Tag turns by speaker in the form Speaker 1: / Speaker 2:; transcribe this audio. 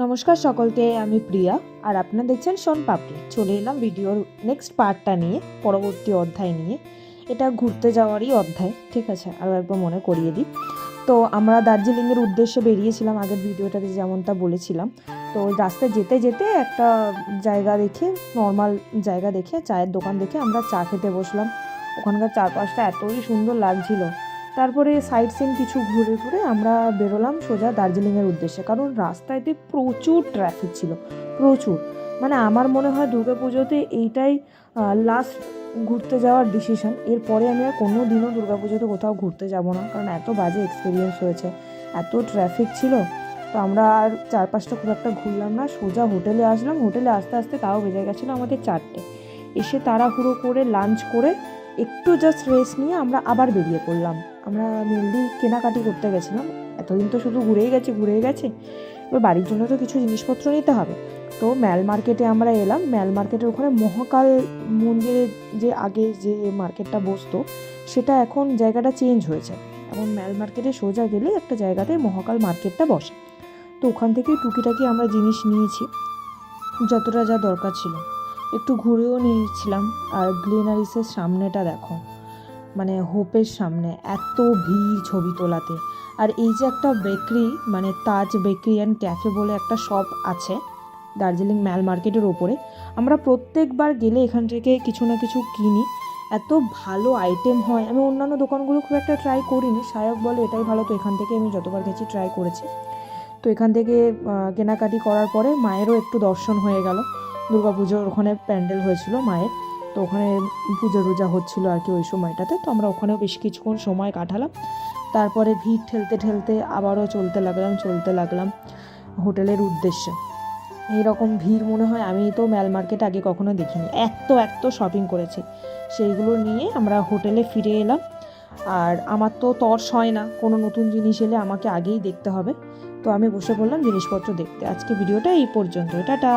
Speaker 1: নমস্কার সকলকে, আমি প্রিয়া আর আপনারা দেখছেন শোন পাপড়ি। চলে এলাম ভিডিওর নেক্সট পার্টটা নিয়ে, পরবর্তী অধ্যায় নিয়ে। এটা ঘুরতে যাওয়ারই অধ্যায়, ঠিক আছে? আরও একবার মনে করিয়ে দিই। তো আমরা দার্জিলিংয়ের উদ্দেশ্যে বেরিয়েছিলাম, আগের ভিডিওটাতে যেমনটা বলেছিলাম। তো রাস্তায় যেতে যেতে একটা জায়গা দেখে, নর্মাল জায়গা দেখে, চায়ের দোকান দেখে আমরা চা খেতে বসলাম। ওখানকার চারপাশটা এতই সুন্দর লাগছিল। তারপরে সাইট সিন কিছু ঘুরে ঘুরে আমরা বেরোলাম সোজা দার্জিলিংয়ের উদ্দেশ্যে, কারণ রাস্তায়তে প্রচুর ট্রাফিক ছিল, প্রচুর। মানে আমার মনে হয় দুর্গাপুজোতে এইটাই লাস্ট ঘুরতে যাওয়ার ডিসিশন। এরপরে আমি আর কোনো দিনও দুর্গাপুজোতে কোথাও ঘুরতে যাব না, কারণ এত বাজে এক্সপিরিয়েন্স হয়েছে, এত ট্রাফিক ছিল। তো আমরা আর চারপাশটা খুব একটা ঘুরলাম না, সোজা হোটেলে আসলাম। হোটেলে আস্তে আস্তে তাও বেজে গেছিলো আমাদের 4টে। এসে তাড়াহুড়ো করে লাঞ্চ করে একটু জাস্ট রেস্ট নিয়ে আমরা আবার বেরিয়ে পড়লাম। আমরা মেনলি কেনাকাটি করতে গেছিলাম। এতদিন তো শুধু ঘুরেই গেছি, এবার বাড়ির জন্য তো কিছু জিনিসপত্র নিতে হবে। তো ম্যাল মার্কেটে আমরা এলাম। ম্যাল মার্কেটের ওখানে মহাকাল মন্দিরের যে আগে যে মার্কেটটা বসতো, সেটা এখন জায়গাটা চেঞ্জ হয়েছে। এখন ম্যাল মার্কেটে সোজা গেলে একটা জায়গাতে মহাকাল মার্কেটটা বসে। তো ওখান থেকে টুকিটাকি আমরা জিনিস নিয়েছি, যতটা যা দরকার ছিল। একটু ঘুরেও নিয়েছিলাম। আর গ্লেনারিসের সামনেটা দেখো, মানে হোপের সামনে এত ভিড় ছবি তোলাতে। আর এই যে একটা বেকারি, মানে তাজ বেকারি অ্যান্ড ক্যাফে বলে একটা শপ আছে দার্জিলিং ম্যাল মার্কেটের ওপরে। আমরা প্রত্যেকবার গেলে এখান থেকে কিছু না কিছু কিনি, এত ভালো আইটেম হয়। আমি অন্যান্য দোকানগুলো খুব একটা ট্রাই করিনি, সায়ক বলে এটাই ভালো, তো এখান থেকে আমি যতবার গেছি ট্রাই করেছি। তো এখান থেকে কেনাকাটি করার পরে মায়েরও একটু দর্শন হয়ে গেল। দুর্গাপুজোর ওখানে প্যান্ডেল হয়েছিল মায়ের, তো ওখানে পুজো টুজা হচ্ছিলো আর কি ওই সময়টাতে। তো আমরা ওখানেও বেশ কিছুক্ষণ সময় কাটালাম। তারপরে ভিড় ঠেলতে ঠেলতে আবারও চলতে লাগলাম হোটেলের উদ্দেশ্যে। এইরকম ভিড় মনে হয় আমি তো ম্যাল মার্কেট আগে কখনো দেখিনি, এত শপিং করেছি। সেইগুলো নিয়ে আমরা হোটেলে ফিরে এলাম। আর আমার তো তর্স হয় না, কোনো নতুন জিনিস এলে আমাকে আগেই দেখতে হবে। তো আমি বসে পড়লাম জিনিসপত্র দেখতে। আজকে ভিডিওটা এই পর্যন্ত, টাটা।